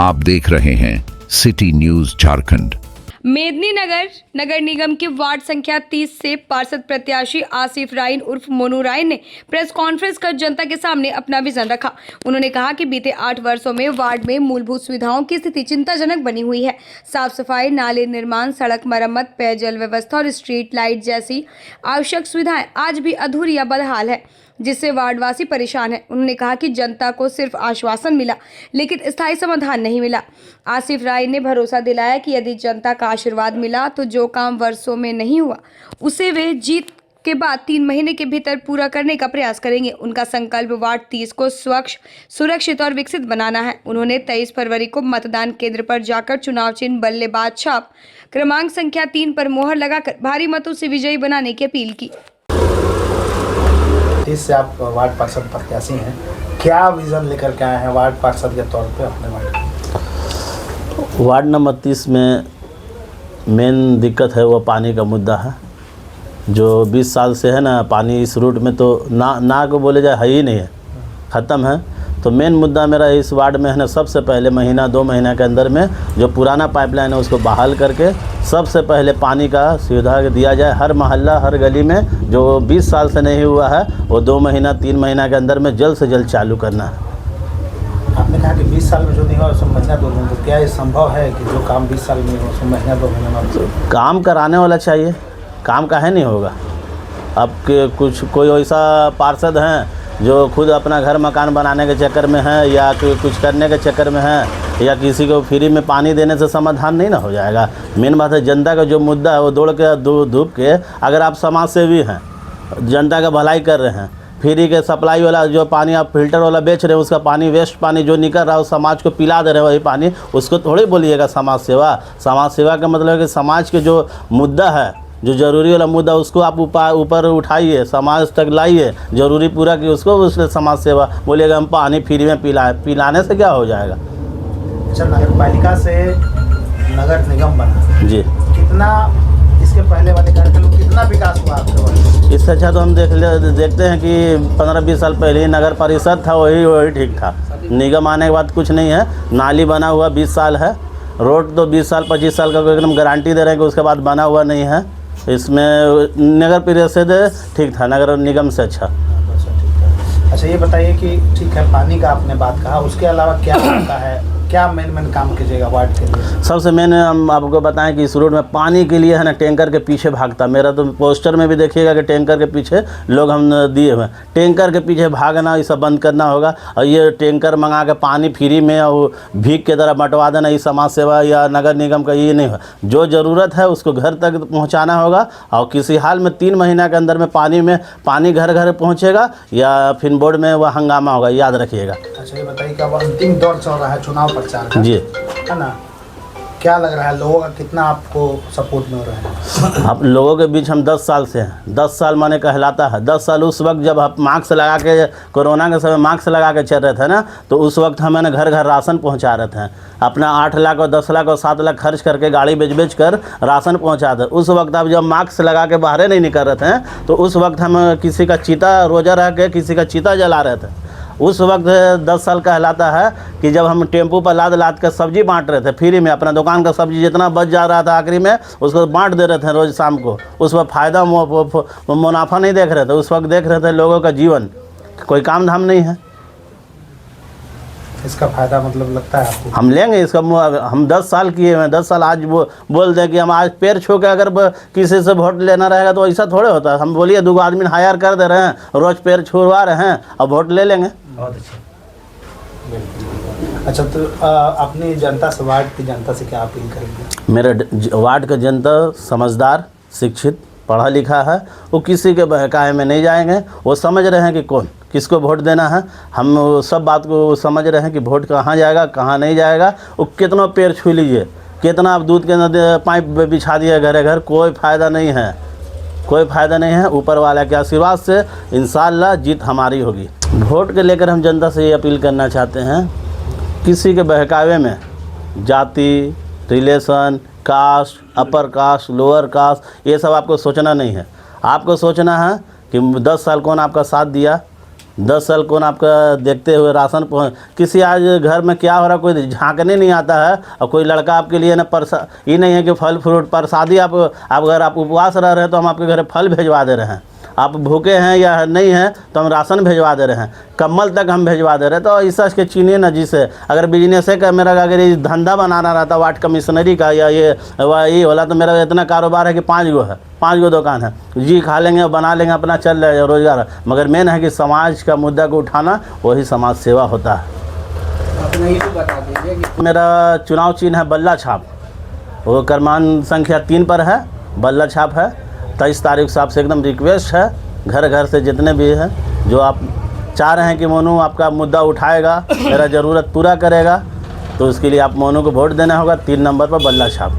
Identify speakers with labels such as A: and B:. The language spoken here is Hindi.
A: आप देख रहे हैं सिटी न्यूज झारखंड।
B: मेदिनीनगर नगर निगम के वार्ड संख्या 30 से पार्षद प्रत्याशी आसिफ राइन उर्फ मोनू राइन ने प्रेस कॉन्फ्रेंस कर जनता के सामने अपना विजन रखा। उन्होंने कहा कि बीते 8 वर्षों में वार्ड में मूलभूत सुविधाओं की स्थिति चिंताजनक बनी हुई है। साफ सफाई, नाले निर्माण, सड़क मरम्मत, पेयजल व्यवस्था और स्ट्रीट लाइट जैसी आवश्यक सुविधाएं आज भी अधूरी या बदहाल है, जिससे वार्डवासी परेशान है। उन्होंने कहा कि जनता को सिर्फ आश्वासन मिला लेकिन स्थायी समाधान नहीं मिला। आसिफ राय ने भरोसा दिलाया कि यदि जनता का आशीर्वाद मिला तो जो काम वर्षों में नहीं हुआ उसे वे जीत के बाद 3 महीने के भीतर पूरा करने का प्रयास करेंगे। उनका संकल्प वार्ड 30 को स्वच्छ, सुरक्षित और विकसित बनाना है। उन्होंने 23 फरवरी को मतदान केंद्र पर जाकर चुनाव चिन्ह बल्लेबाज छाप क्रमांक संख्या 3 पर मोहर लगाकर भारी मतों से विजयी बनाने की अपील की।
C: 30 से आप वार्ड पार्षद प्रत्याशी हैं, क्या विजन लेकर के आए हैं वार्ड पार्षद के तौर पे अपने
D: वार्ड नंबर 30 में मेन दिक्कत है वो पानी का मुद्दा है। जो 20 साल से है ना, पानी इस रूट में तो ना को बोले जाए है ही नहीं है, ख़त्म है। तो मेन मुद्दा मेरा इस वार्ड में है ना, सबसे पहले महीना 2 महीना के अंदर में जो पुराना पाइपलाइन है उसको बहाल करके सबसे पहले पानी का सुविधा दिया जाए। हर मोहल्ला, हर गली में जो 20 साल से नहीं हुआ है वो 2 महीना 3 महीना के अंदर में जल्द से जल्द चालू करना है।
C: आपने कहा कि 20 साल में जो नहीं हुआ उसमें महीना 2 महीना, तो क्या ये संभव है कि जो काम 20 साल में हो उसमें महीना 2 महीना में?
D: काम कराने वाला चाहिए, काम काहे नहीं होगा। अब के कोई ऐसा पार्षद हैं जो खुद अपना घर मकान बनाने के चक्कर में है या कुछ करने के चक्कर में है या किसी को फ्री में पानी देने से समाधान नहीं ना हो जाएगा। मेन बात है जनता का जो मुद्दा है वो दौड़ के धूप के, अगर आप समाज सेवी हैं, जनता का भलाई कर रहे हैं, फ्री के सप्लाई वाला जो पानी आप फिल्टर वाला बेच रहे हैं उसका पानी, वेस्ट पानी जो निकल रहा है उस समाज को पिला दे रहे हैं वही पानी, उसको थोड़ी बोलिएगा समाज सेवा। समाज सेवा का मतलब है कि समाज के जो मुद्दा है, जो ज़रूरी वाला मुद्दा उसको आप ऊपर उठाइए, समाज तक लाइए, ज़रूरी पूरा कि उसको उससे समाज सेवा बोलिएगा। हम पानी फ्री में पिलाने से क्या हो जाएगा।
C: अच्छा, नगर पालिका से नगर निगम बना
D: जी,
C: कितना इसके पहले वाले कार्यकाल में कितना विकास हुआ आपके वाले?
D: इससे अच्छा तो हम देखते हैं कि 15-20 साल पहले ही नगर परिषद था, वही ठीक था। निगम आने के बाद कुछ नहीं है। नाली बना हुआ 20 साल है, रोड तो 20 साल 25 साल का एकदम गारंटी दे रहे हैं कि उसके बाद बना हुआ नहीं है। इसमें नगर परिषद ठीक था, नगर निगम से अच्छा।
C: अच्छा, ये बताइए कि ठीक है पानी का आपने बात कहा, उसके अलावा क्या का है, क्या मेन काम कीजिएगा वार्ड के लिए? सबसे
D: मेन हम आपको बताएं कि इस रोड में पानी के लिए है ना, टैंकर के पीछे भागता। मेरा तो पोस्टर में भी देखिएगा कि टैंकर के पीछे लोग हम दिए हुए, टैंकर के पीछे भागना ये सब बंद करना होगा। और ये टैंकर मंगा के पानी फ्री में और भीख की तरह बंटवा देना, ये समाज सेवा या नगर निगम का ये नहीं है। जो ज़रूरत है उसको घर तक पहुँचाना होगा और किसी हाल में 3 महीना के अंदर में पानी घर घर पहुँचेगा या फिर बोर्ड में वह हंगामा होगा, याद रखिएगा।
C: अच्छा, ये बताइए कि अब अंतिम दौर चल रहा है चुनाव प्रचार का,
D: जी
C: है ना, क्या लग रहा है लोगों का कितना आपको सपोर्ट मिल रहा है?
D: आप लोगों के बीच हम 10 साल से हैं। 10 साल माने कहलाता है। 10 साल उस वक्त जब आप मास्क लगा के, कोरोना के समय मास्क लगा के चल रहे थे ना, तो उस वक्त हमें घर घर राशन पहुंचा रहे थे। अपना 8 लाख और 10 लाख और 7 लाख खर्च करके गाड़ी बेच कर राशन पहुँचाते। उस वक्त आप जब मास्क लगा के बाहर नहीं निकल रहे थे तो उस वक्त हम किसी का चीता रोजा रह के किसी का चीता जला रहे थे। उस वक्त 10 साल कहलाता है कि जब हम टेम्पू पर लाद कर सब्जी बांट रहे थे फ्री में, अपना दुकान का सब्जी जितना बच जा रहा था आखिरी में उसको बांट दे रहे थे रोज़ शाम को। उस वक्त फ़ायदा मुनाफा नहीं देख रहे थे, उस वक्त देख रहे थे लोगों का जीवन, कोई काम धाम नहीं है।
C: इसका फ़ायदा मतलब लगता है आपको?
D: हम लेंगे इसका। हम 10 साल किए हैं, 10 साल आज बोल दें कि हम आज पैर छू के अगर किसी से वोट लेना रहेगा तो ऐसा थोड़े होता है। हम बोलिए 2 आदमी हायर कर दे रहे हैं, रोज़ पैर छुड़वा रहे हैं और वोट ले लेंगे।
C: बहुत अच्छा। अच्छा, तो अपनी जनता से, वार्ड की जनता से क्या अपील करेंगे?
D: मेरे वार्ड का जनता समझदार, शिक्षित, पढ़ा लिखा है। वो किसी के बहकावे में नहीं जाएंगे। वो समझ रहे हैं कि कौन किसको वोट देना है। हम सब बात को समझ रहे हैं कि वोट कहाँ जाएगा कहाँ नहीं जाएगा। वो कितना पैर छू लीजिए, कितना आप दूध के पाइप बिछा दिए घरे घर, कोई फ़ायदा नहीं है, कोई फ़ायदा नहीं है। ऊपर वाला के आशीर्वाद से इंशाअल्लाह जीत हमारी होगी। वोट के लेकर हम जनता से ये अपील करना चाहते हैं, किसी के बहकावे में जाति, relation, caste, upper caste, lower caste, ये सब आपको सोचना नहीं है। आपको सोचना है कि 10 साल कौन आपका साथ दिया, 10 साल कौन आपका देखते हुए राशन किसी आज घर में क्या हो रहा कोई झांकने नहीं आता है। और कोई लड़का आपके लिए ना ये नहीं है कि फल फ्रूट प्रसादी आप अगर आप उपवास रह रहे हैं तो हम आपके घर फल भिजवा दे रहे हैं। आप भूखे हैं या नहीं हैं तो हम राशन भिजवा दे रहे हैं, कम्बल तक हम भिजवा दे रहे हैं। तो ऐसा के चीनिए ना, जिससे अगर बिजनेस है का मेरा अगर ये धंधा बनाना रहता वार्ड कमिश्नरी का या ये वाला तो मेरा इतना कारोबार है कि 5 गो है, 5 गो दुकान है जी, खा लेंगे बना लेंगे अपना चल रहा है रोज़गार। मगर मेन है कि समाज का मुद्दा को उठाना, वही समाज सेवा होता है।
E: अपना ये तो बता दीजिए कि
D: मेरा चुनाव चिन्ह है बल्ला छाप, वो क्रमांक संख्या 3 पर है, बल्ला छाप है। 23 तारीख से आपसे एकदम रिक्वेस्ट है, घर घर से जितने भी हैं जो आप चाह रहे हैं कि मोनू आपका मुद्दा उठाएगा, मेरा ज़रूरत पूरा करेगा, तो उसके लिए आप मोनू को वोट देना होगा 3 नंबर पर बल्ला छाप।